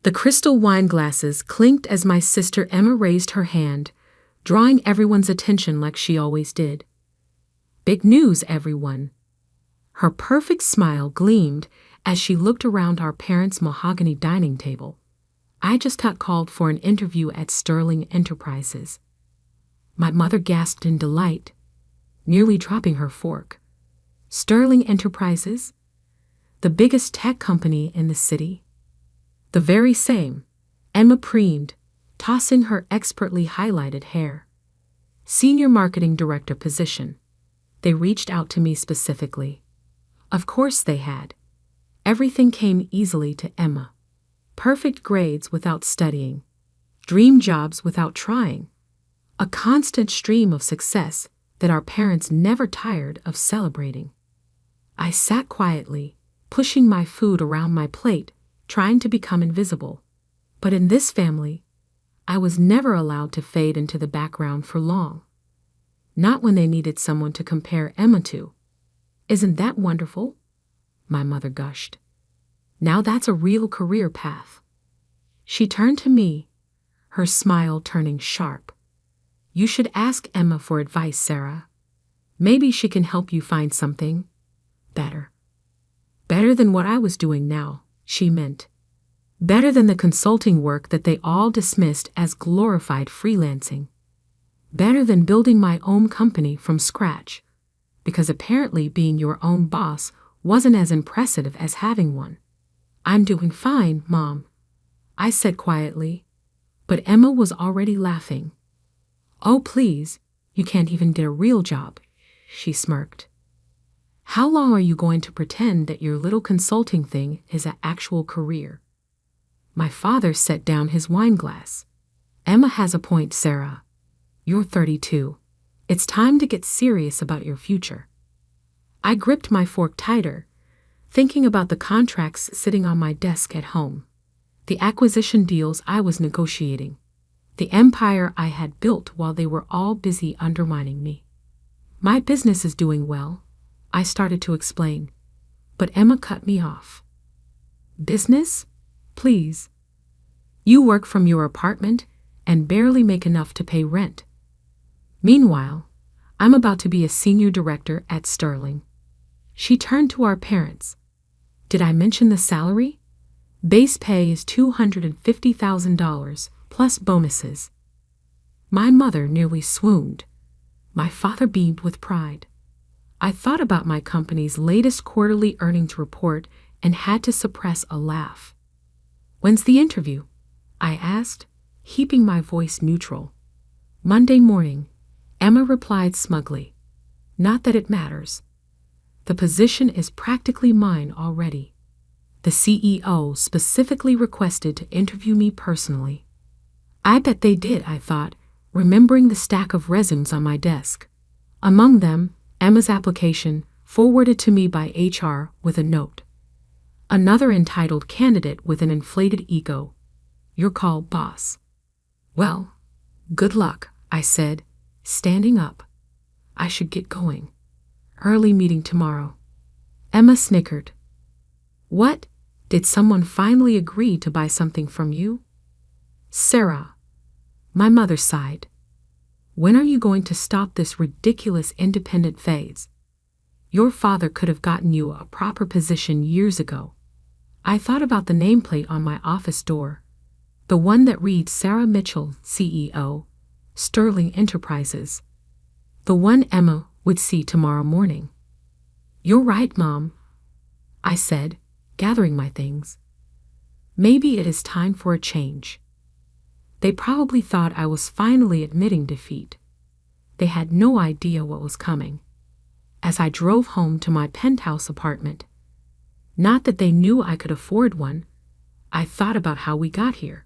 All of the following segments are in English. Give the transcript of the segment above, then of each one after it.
The crystal wine glasses clinked as my sister Emma raised her hand, drawing everyone's attention like she always did. "Big news, everyone." Her perfect smile gleamed as she looked around our parents' mahogany dining table. "I just got called for an interview at Sterling Enterprises." My mother gasped in delight, nearly dropping her fork. "Sterling Enterprises? The biggest tech company in the city?" "The very same," Emma preened, tossing her expertly highlighted hair. "Senior marketing director position. They reached out to me specifically." Of course they had. Everything came easily to Emma. Perfect grades without studying. Dream jobs without trying. A constant stream of success that our parents never tired of celebrating. I sat quietly, pushing my food around my plate, trying to become invisible. But in this family, I was never allowed to fade into the background for long. Not when they needed someone to compare Emma to. "Isn't that wonderful?" my mother gushed. "Now that's a real career path." She turned to me, her smile turning sharp. "You should ask Emma for advice, Sarah. Maybe she can help you find something better." Better than what I was doing now, she meant. Better than the consulting work that they all dismissed as glorified freelancing. Better than building my own company from scratch, because apparently being your own boss wasn't as impressive as having one. "I'm doing fine, Mom," I said quietly, but Emma was already laughing. "Oh, please, you can't even get a real job," she smirked. "How long are you going to pretend that your little consulting thing is an actual career?" My father set down his wine glass. "Emma has a point, Sarah. You're 32. It's time to get serious about your future." I gripped my fork tighter, thinking about the contracts sitting on my desk at home, the acquisition deals I was negotiating, the empire I had built while they were all busy undermining me. "My business is doing well," I started to explain, but Emma cut me off. "Business? Please. You work from your apartment and barely make enough to pay rent. Meanwhile, I'm about to be a senior director at Sterling." She turned to our parents. "Did I mention the salary? Base pay is $250,000 plus bonuses." My mother nearly swooned. My father beamed with pride. I thought about my company's latest quarterly earnings report and had to suppress a laugh. "When's the interview?" I asked, keeping my voice neutral. "Monday morning," Emma replied smugly. "Not that it matters. The position is practically mine already. The CEO specifically requested to interview me personally." I bet they did, I thought, remembering the stack of resumes on my desk. Among them, Emma's application, forwarded to me by HR with a note. Another entitled candidate with an inflated ego. "Your call, boss." "Well, good luck," I said, standing up. "I should get going. Early meeting tomorrow." Emma snickered. "What? Did someone finally agree to buy something from you?" "Sarah," my mother sighed. "When are you going to stop this ridiculous independent phase? Your father could have gotten you a proper position years ago." I thought about the nameplate on my office door, the one that reads Sarah Mitchell, CEO, Sterling Enterprises, the one Emma would see tomorrow morning. "You're right, Mom," I said, gathering my things. Maybe it is time for a change. They probably thought I was finally admitting defeat. They had no idea what was coming. As I drove home to my penthouse apartment, not that they knew I could afford one, I thought about how we got here.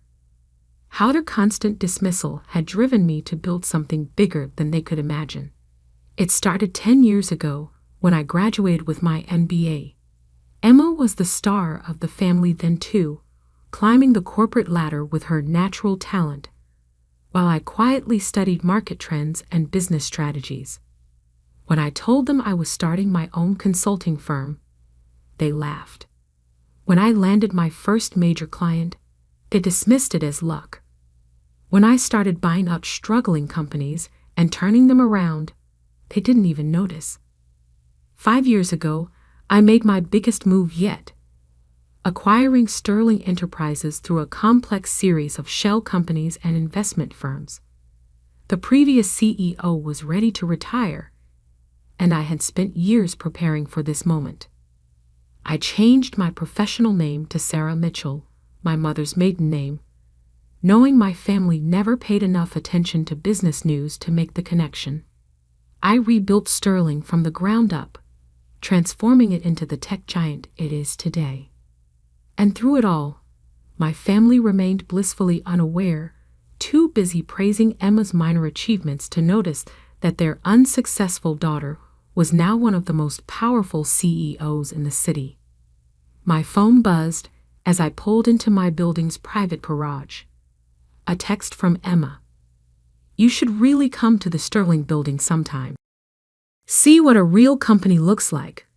How their constant dismissal had driven me to build something bigger than they could imagine. It started 10 years ago when I graduated with my MBA. Emma was the star of the family then too, climbing the corporate ladder with her natural talent, while I quietly studied market trends and business strategies. When I told them I was starting my own consulting firm, they laughed. When I landed my first major client, They dismissed it as luck. When I started buying up struggling companies and turning them around, they didn't even notice. 5 years ago, I made my biggest move yet, acquiring Sterling Enterprises through a complex series of shell companies and investment firms. The previous CEO was ready to retire, and I had spent years preparing for this moment. I changed my professional name to Sarah Mitchell, my mother's maiden name, knowing my family never paid enough attention to business news to make the connection. I rebuilt Sterling from the ground up, transforming it into the tech giant it is today. And through it all, my family remained blissfully unaware, too busy praising Emma's minor achievements to notice that their unsuccessful daughter was now one of the most powerful CEOs in the city. My phone buzzed as I pulled into my building's private garage. A text from Emma. "You should really come to the Sterling building sometime. See what a real company looks like.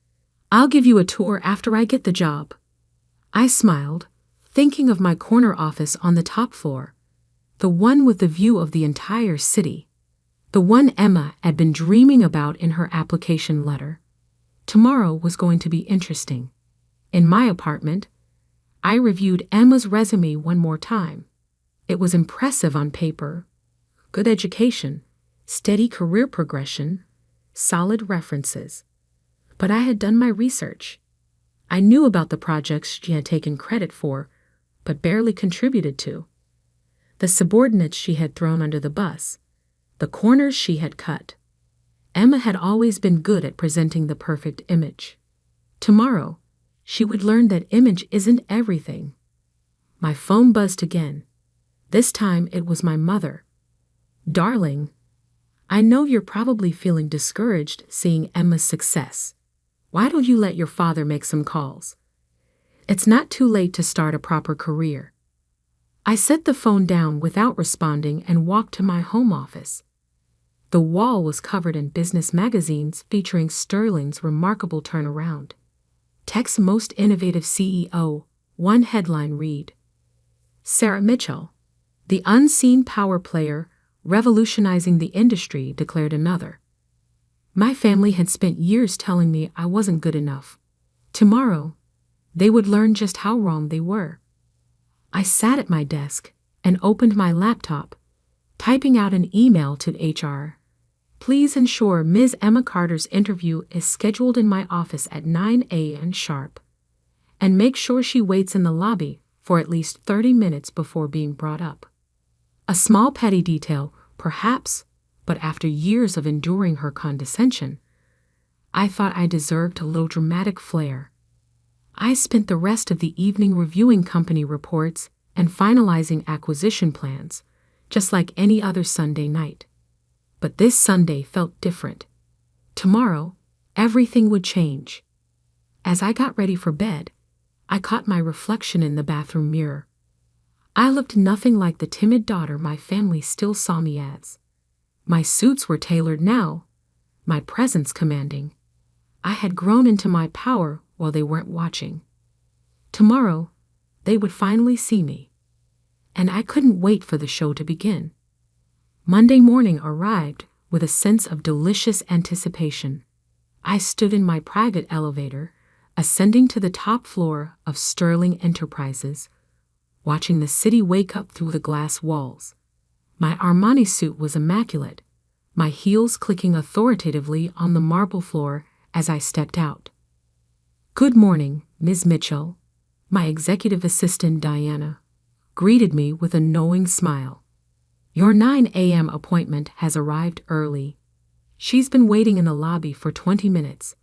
I'll give you a tour after I get the job." I smiled, thinking of my corner office on the top floor, the one with the view of the entire city, the one Emma had been dreaming about in her application letter. Tomorrow was going to be interesting. In my apartment, I reviewed Emma's resume one more time. It was impressive on paper. Good education, steady career progression, solid references. But I had done my research. I knew about the projects she had taken credit for, but barely contributed to. The subordinates she had thrown under the bus, the corners she had cut. Emma had always been good at presenting the perfect image. Tomorrow, she would learn that image isn't everything. My phone buzzed again. This time it was my mother. "Darling, I know you're probably feeling discouraged seeing Emma's success. Why don't you let your father make some calls? It's not too late to start a proper career." I set the phone down without responding and walked to my home office. The wall was covered in business magazines featuring Sterling's remarkable turnaround. Tech's most innovative CEO, one headline read, "Sarah Mitchell, the unseen power player revolutionizing the industry," declared another. My family had spent years telling me I wasn't good enough. Tomorrow, they would learn just how wrong they were. I sat at my desk and opened my laptop, typing out an email to HR. "Please ensure Ms. Emma Carter's interview is scheduled in my office at 9 a.m. sharp. And make sure she waits in the lobby for at least 30 minutes before being brought up." A small petty detail, perhaps, but after years of enduring her condescension, I thought I deserved a little dramatic flair. I spent the rest of the evening reviewing company reports and finalizing acquisition plans, just like any other Sunday night. But this Sunday felt different. Tomorrow, everything would change. As I got ready for bed, I caught my reflection in the bathroom mirror. I looked nothing like the timid daughter my family still saw me as. My suits were tailored now, my presence commanding. I had grown into my power while they weren't watching. Tomorrow, they would finally see me. And I couldn't wait for the show to begin. Monday morning arrived with a sense of delicious anticipation. I stood in my private elevator, ascending to the top floor of Sterling Enterprises, watching the city wake up through the glass walls. My Armani suit was immaculate, my heels clicking authoritatively on the marble floor as I stepped out. "Good morning, Ms. Mitchell," my executive assistant Diana greeted me with a knowing smile. "Your 9 a.m. appointment has arrived early." She's been waiting in the lobby for 20 minutes,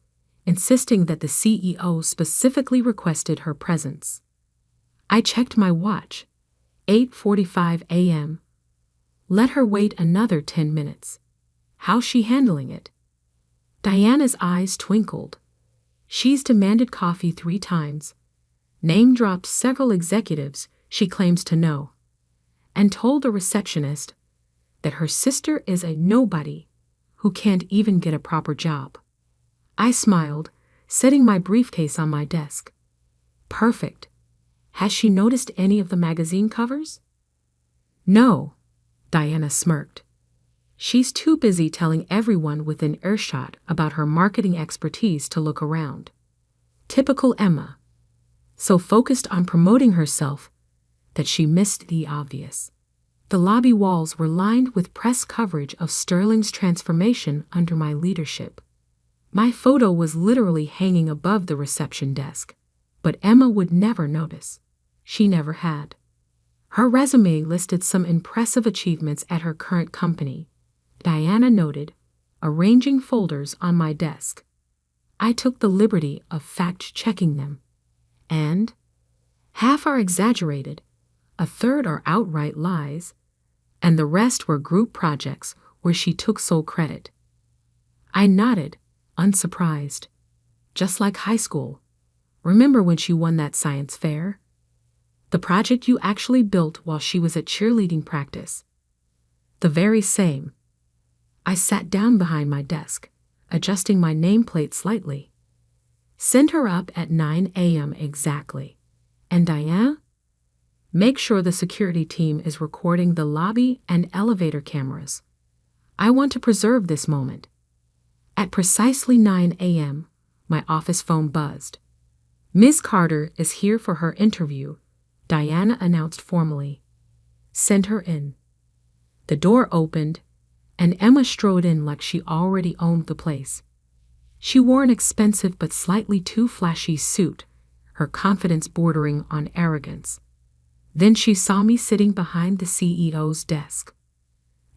insisting that the CEO specifically requested her presence. I checked my watch. 8:45 a.m. Let her wait another 10 minutes. How's she handling it? Diana's eyes twinkled. She's demanded coffee 3 times, name-dropped several executives she claims to know, and told the receptionist that her sister is a nobody who can't even get a proper job. I smiled, setting my briefcase on my desk. Perfect. Has she noticed any of the magazine covers? No, Diana smirked. She's too busy telling everyone within earshot about her marketing expertise to look around. Typical Emma. So focused on promoting herself that she missed the obvious. The lobby walls were lined with press coverage of Sterling's transformation under my leadership. My photo was literally hanging above the reception desk, but Emma would never notice. She never had. Her resume listed some impressive achievements at her current company, Diana noted, arranging folders on my desk. I took the liberty of fact-checking them. And half are exaggerated, a third are outright lies, and the rest were group projects where she took sole credit. I nodded, unsurprised. Just like high school. Remember when she won that science fair? The project you actually built while she was at cheerleading practice. The very same. I sat down behind my desk, adjusting my nameplate slightly. Send her up at 9 a.m. exactly. And Diana? Make sure the security team is recording the lobby and elevator cameras. I want to preserve this moment. At precisely 9 a.m., my office phone buzzed. Ms. Carter is here for her interview, Diana announced formally. Send her in. The door opened, and Emma strode in like she already owned the place. She wore an expensive but slightly too flashy suit, her confidence bordering on arrogance. Then she saw me sitting behind the CEO's desk.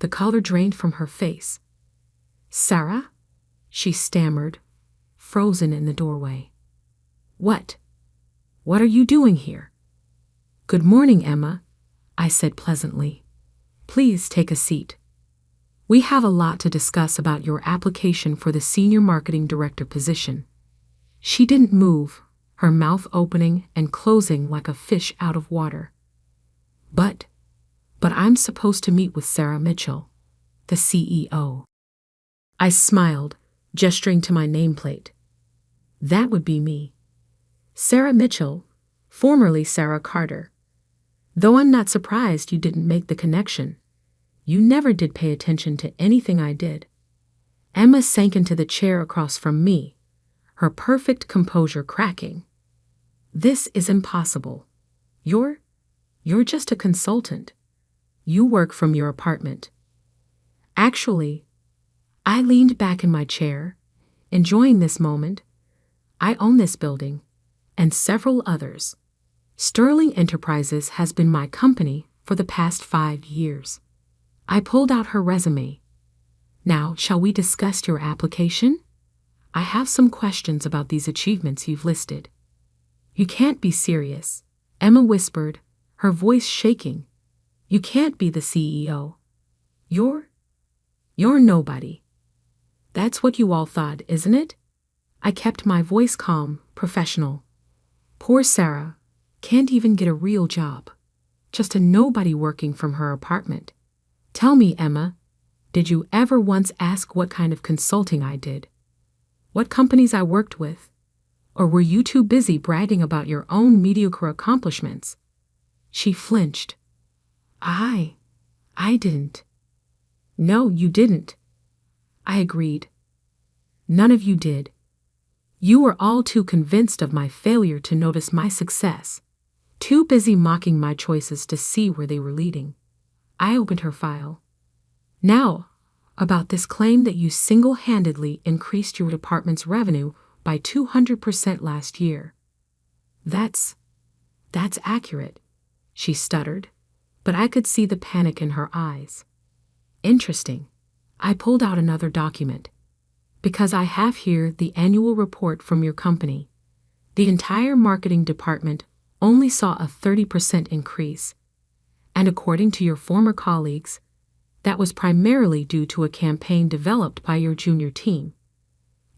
The color drained from her face. Sarah? She stammered, frozen in the doorway. What? What are you doing here? Good morning, Emma, I said pleasantly. Please take a seat. We have a lot to discuss about your application for the Senior Marketing Director position. She didn't move, her mouth opening and closing like a fish out of water. But I'm supposed to meet with Sarah Mitchell, the CEO. I smiled, gesturing to my nameplate. That would be me. Sarah Mitchell, formerly Sarah Carter. Though I'm not surprised you didn't make the connection. You never did pay attention to anything I did. Emma sank into the chair across from me, her perfect composure cracking. This is impossible. You're just a consultant. You work from your apartment. Actually, I leaned back in my chair, enjoying this moment. I own this building, and several others. Sterling Enterprises has been my company for the past 5 years. I pulled out her resume. Now, shall we discuss your application? I have some questions about these achievements you've listed. You can't be serious, Emma whispered, her voice shaking. You can't be the CEO. You're nobody. That's what you all thought, isn't it? I kept my voice calm, professional. Poor Sarah can't even get a real job. Just a nobody working from her apartment. Tell me, Emma, did you ever once ask what kind of consulting I did? What companies I worked with? Or were you too busy bragging about your own mediocre accomplishments? She flinched. I didn't. No, you didn't. I agreed. None of you did. You were all too convinced of my failure to notice my success, too busy mocking my choices to see where they were leading. I opened her file. Now, about this claim that you single-handedly increased your department's revenue by 200% last year. That's accurate, she stuttered, but I could see the panic in her eyes. Interesting. I pulled out another document. Because I have here the annual report from your company. The entire marketing department only saw a 30% increase. And according to your former colleagues, that was primarily due to a campaign developed by your junior team.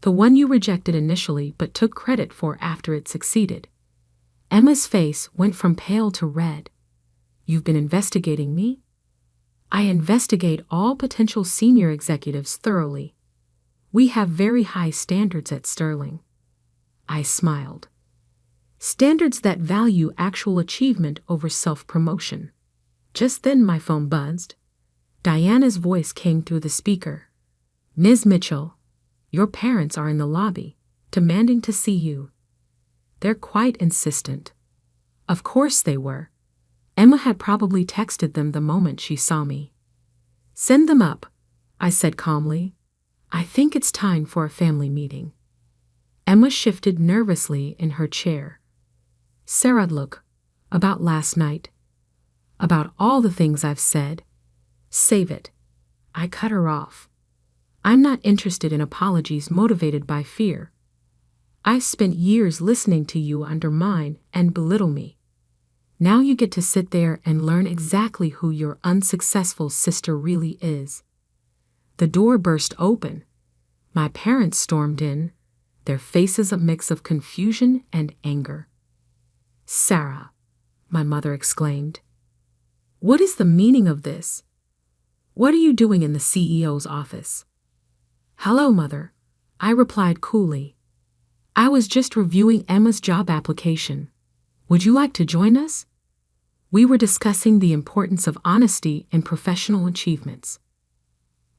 The one you rejected initially but took credit for after it succeeded. Emma's face went from pale to red. You've been investigating me? I investigate all potential senior executives thoroughly. We have very high standards at Sterling. I smiled. Standards that value actual achievement over self-promotion. Just then my phone buzzed. Diana's voice came through the speaker. "Ms. Mitchell, your parents are in the lobby, demanding to see you." They're quite insistent. Of course they were. Emma had probably texted them the moment she saw me. "Send them up," I said calmly. "I think it's time for a family meeting." Emma shifted nervously in her chair. "Sarah, look, about last night. About all the things I've said. Save it." I cut her off. "I'm not interested in apologies motivated by fear. I've spent years listening to you undermine and belittle me. Now you get to sit there and learn exactly who your unsuccessful sister really is." The door burst open. My parents stormed in, their faces a mix of confusion and anger. "Sarah," my mother exclaimed, "what is the meaning of this? What are you doing in the CEO's office?" "Hello, Mother," I replied coolly. "I was just reviewing Emma's job application. Would you like to join us?" We were discussing the importance of honesty in professional achievements.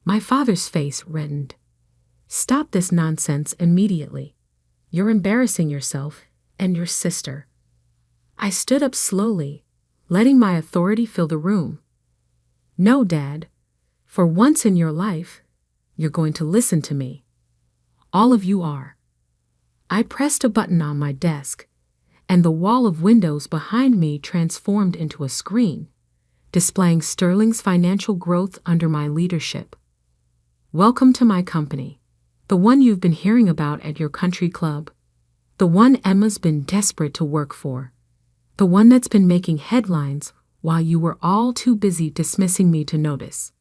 My father's face reddened. "Stop this nonsense immediately. You're embarrassing yourself and your sister." I stood up slowly, letting my authority fill the room. "No, Dad. For once in your life, you're going to listen to me. All of you are." I pressed a button on my desk, and the wall of windows behind me transformed into a screen, displaying Sterling's financial growth under my leadership. "Welcome to my company, the one you've been hearing about at your country club, the one Emma's been desperate to work for, the one that's been making headlines while you were all too busy dismissing me to notice."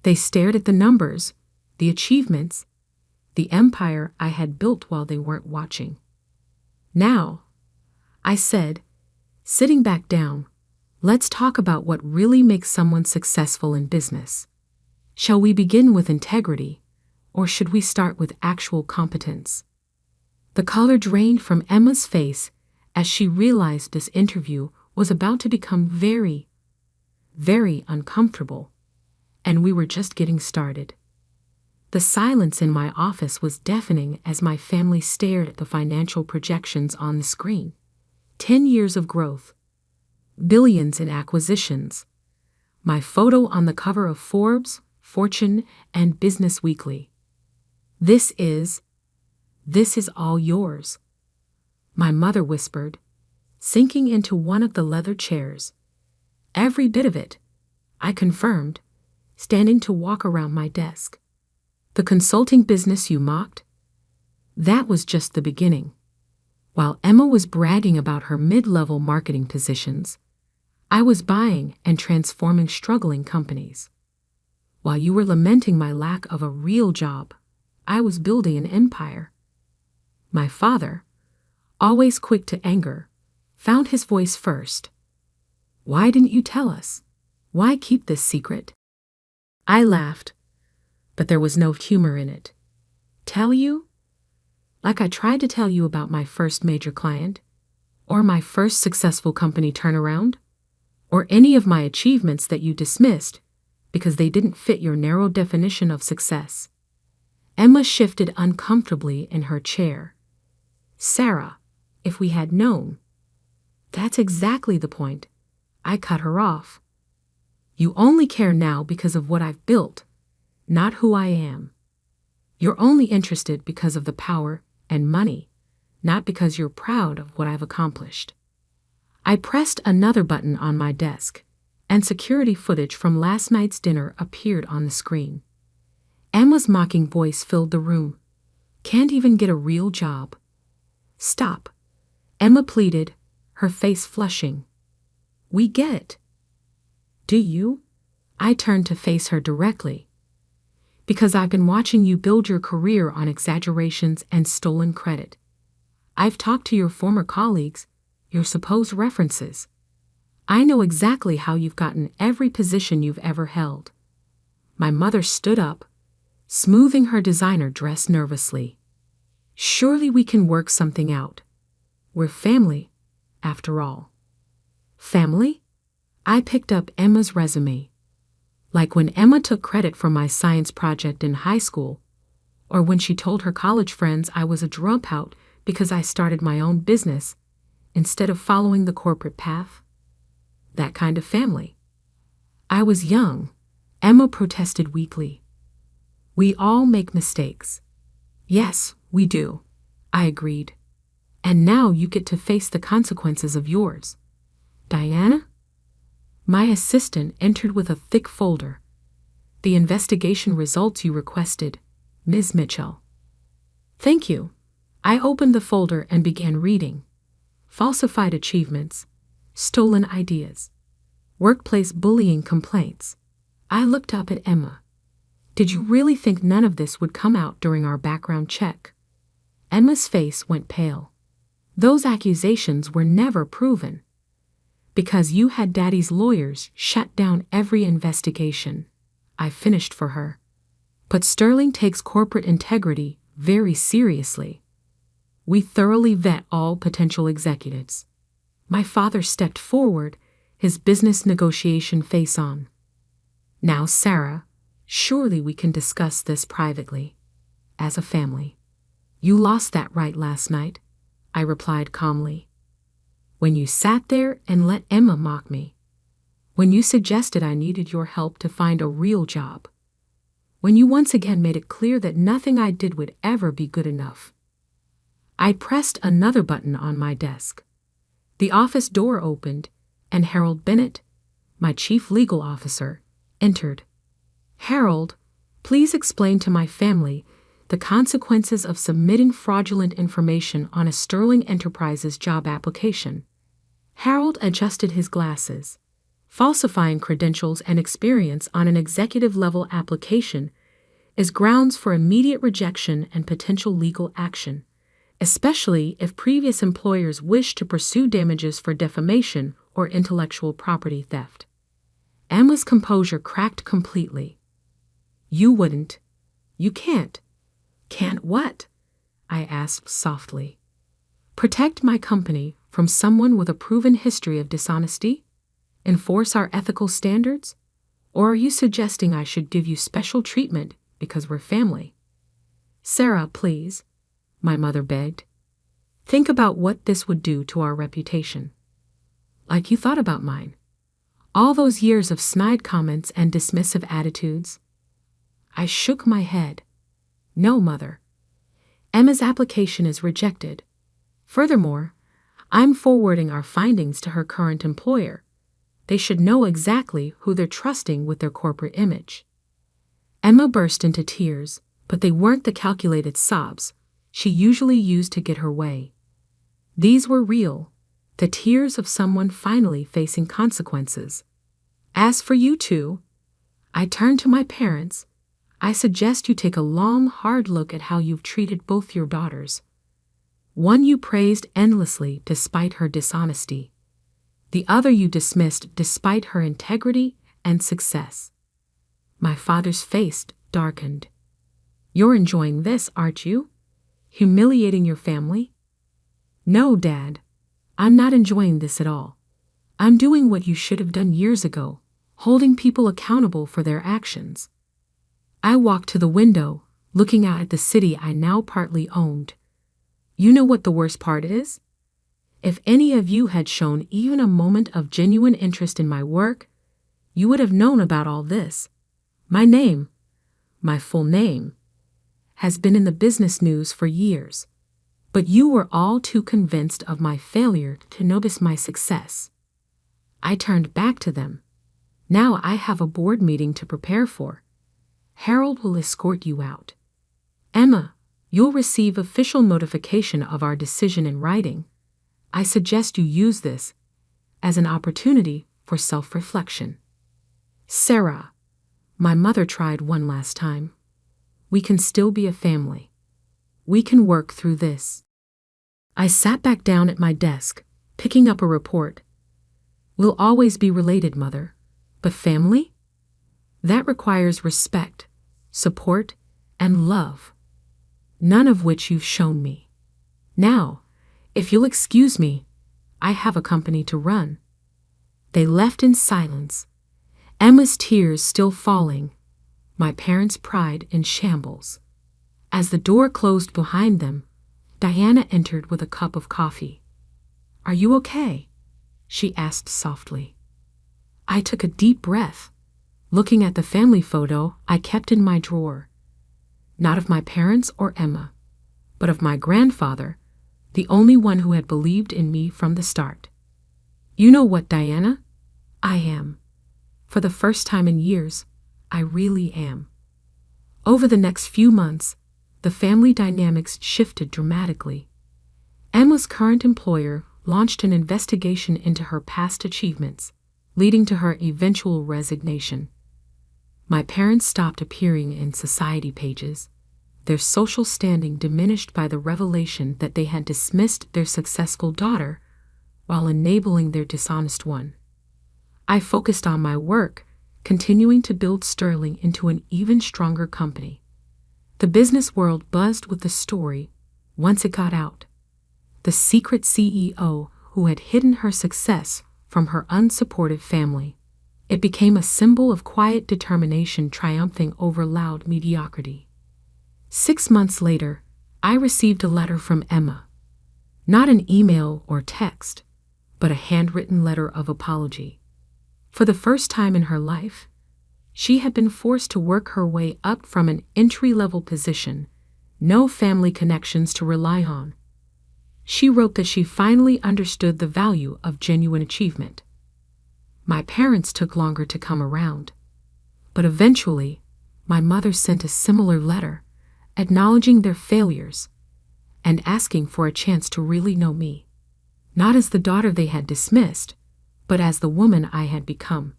They stared at the numbers, the achievements, the empire I had built while they weren't watching. "Now," I said, sitting back down, "let's talk about what really makes someone successful in business. Shall we begin with integrity, or should we start with actual competence?" The color drained from Emma's face as she realized this interview was about to become very, very uncomfortable, and we were just getting started. The silence in my office was deafening as my family stared at the financial projections on the screen. 10 years of growth, billions in acquisitions, my photo on the cover of Forbes, Fortune, and Business Weekly. This is all yours," my mother whispered, sinking into one of the leather chairs. "Every bit of it," I confirmed, standing to walk around my desk. "The consulting business you mocked? That was just the beginning. While Emma was bragging about her mid-level marketing positions, I was buying and transforming struggling companies. While you were lamenting my lack of a real job, I was building an empire." My father, always quick to anger, found his voice first. "Why didn't you tell us? Why keep this secret?" I laughed, but there was no humor in it. "Tell you? Like I tried to tell you about my first major client, or my first successful company turnaround, or any of my achievements that you dismissed because they didn't fit your narrow definition of success." Emma shifted uncomfortably in her chair. "Sarah, if we had known." "That's exactly the point." I cut her off. "You only care now because of what I've built, not who I am. You're only interested because of the power and money, not because you're proud of what I've accomplished." I pressed another button on my desk, and security footage from last night's dinner appeared on the screen. Emma's mocking voice filled the room. "Can't even get a real job." "Stop," Emma pleaded, her face flushing. "We get it." "Do you?" I turned to face her directly. "Because I've been watching you build your career on exaggerations and stolen credit. I've talked to your former colleagues, your supposed references. I know exactly how you've gotten every position you've ever held." My mother stood up, smoothing her designer dress nervously. "Surely we can work something out. We're family, after all. Family? I picked up Emma's resume. Like when Emma took credit for my science project in high school, or when she told her college friends I was a dropout because I started my own business instead of following the corporate path. That kind of family. I was young, Emma protested weakly. We all make mistakes. Yes, we do, I agreed. And now you get to face the consequences of yours. Diana? My assistant entered with a thick folder. The investigation results you requested, Ms. Mitchell. Thank you. I opened the folder and began reading. Falsified achievements, stolen ideas, workplace bullying complaints. I looked up at Emma. Did you really think none of this would come out during our background check? Emma's face went pale. Those accusations were never proven. Because you had Daddy's lawyers shut down every investigation, I finished for her. But Sterling takes corporate integrity very seriously. We thoroughly vet all potential executives. My father stepped forward, his business negotiation face on. Now, Sarah, surely we can discuss this privately, as a family. You lost that right last night, I replied calmly. When you sat there and let Emma mock me. When you suggested I needed your help to find a real job. When you once again made it clear that nothing I did would ever be good enough. I pressed another button on my desk. The office door opened, and Harold Bennett, my chief legal officer, entered. Harold, please explain to my family the consequences of submitting fraudulent information on a Sterling Enterprises job application. Harold adjusted his glasses. Falsifying credentials and experience on an executive-level application is grounds for immediate rejection and potential legal action, especially if previous employers wish to pursue damages for defamation or intellectual property theft. Emma's composure cracked completely. You wouldn't. You can't. Can't what? I asked softly. Protect my company from someone with a proven history of dishonesty? Enforce our ethical standards? Or are you suggesting I should give you special treatment because we're family? Sarah, please, my mother begged. Think about what this would do to our reputation. Like you thought about mine. All those years of snide comments and dismissive attitudes. I shook my head. No, Mother. Emma's application is rejected. Furthermore, I'm forwarding our findings to her current employer. They should know exactly who they're trusting with their corporate image. Emma burst into tears, but they weren't the calculated sobs she usually used to get her way. These were real, the tears of someone finally facing consequences. As for you two, I turned to my parents. I suggest you take a long, hard look at how you've treated both your daughters. One you praised endlessly despite her dishonesty. The other you dismissed despite her integrity and success. My father's face darkened. You're enjoying this, aren't you? Humiliating your family? No, Dad. I'm not enjoying this at all. I'm doing what you should have done years ago, holding people accountable for their actions. I walked to the window, looking out at the city I now partly owned. You know what the worst part is? If any of you had shown even a moment of genuine interest in my work, you would have known about all this. My name, my full name, has been in the business news for years. But you were all too convinced of my failure to notice my success. I turned back to them. Now I have a board meeting to prepare for. Harold will escort you out. Emma, you'll receive official notification of our decision in writing. I suggest you use this as an opportunity for self-reflection. Sarah, my mother tried one last time. We can still be a family. We can work through this. I sat back down at my desk, picking up a report. We'll always be related, Mother, but family? That requires respect, support, and love. None of which you've shown me. Now, if you'll excuse me, I have a company to run." They left in silence, Emma's tears still falling, my parents' pride in shambles. As the door closed behind them, Diana entered with a cup of coffee. "Are you okay?" she asked softly. I took a deep breath, looking at the family photo I kept in my drawer. Not of my parents or Emma, but of my grandfather, the only one who had believed in me from the start. "You know what, Diana? I am. For the first time in years, I really am." Over the next few months, the family dynamics shifted dramatically. Emma's current employer launched an investigation into her past achievements, leading to her eventual resignation. My parents stopped appearing in society pages, their social standing diminished by the revelation that they had dismissed their successful daughter while enabling their dishonest one. I focused on my work, continuing to build Sterling into an even stronger company. The business world buzzed with the story once it got out. The secret CEO who had hidden her success from her unsupportive family. It became a symbol of quiet determination triumphing over loud mediocrity. 6 months later, I received a letter from Emma. Not an email or text, but a handwritten letter of apology. For the first time in her life, she had been forced to work her way up from an entry-level position, no family connections to rely on. She wrote that she finally understood the value of genuine achievement. My parents took longer to come around, but eventually, my mother sent a similar letter, acknowledging their failures and asking for a chance to really know me, not as the daughter they had dismissed, but as the woman I had become.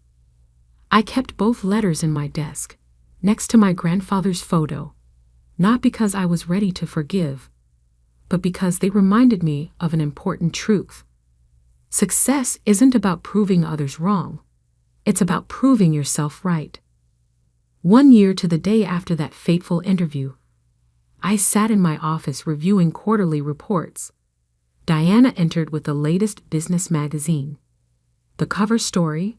I kept both letters in my desk, next to my grandfather's photo, not because I was ready to forgive, but because they reminded me of an important truth. Success isn't about proving others wrong. It's about proving yourself right. 1 year to the day after that fateful interview, I sat in my office reviewing quarterly reports. Diana entered with the latest business magazine. The cover story,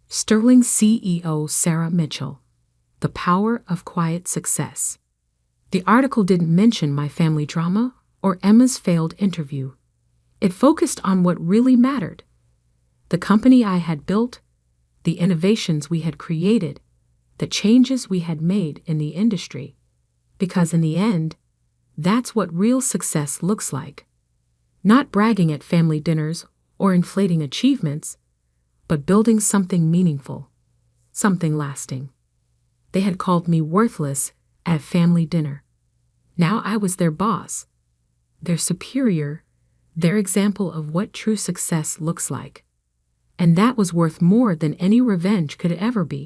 Sterling CEO Sarah Mitchell, The Power of Quiet Success. The article didn't mention my family drama or Emma's failed interview. It focused on what really mattered: the company I had built, the innovations we had created, the changes we had made in the industry. Because in the end, that's what real success looks like. Not bragging at family dinners or inflating achievements, but building something meaningful, something lasting. They had called me worthless at family dinner. Now I was their boss, their superior, their example of what true success looks like. And that was worth more than any revenge could ever be.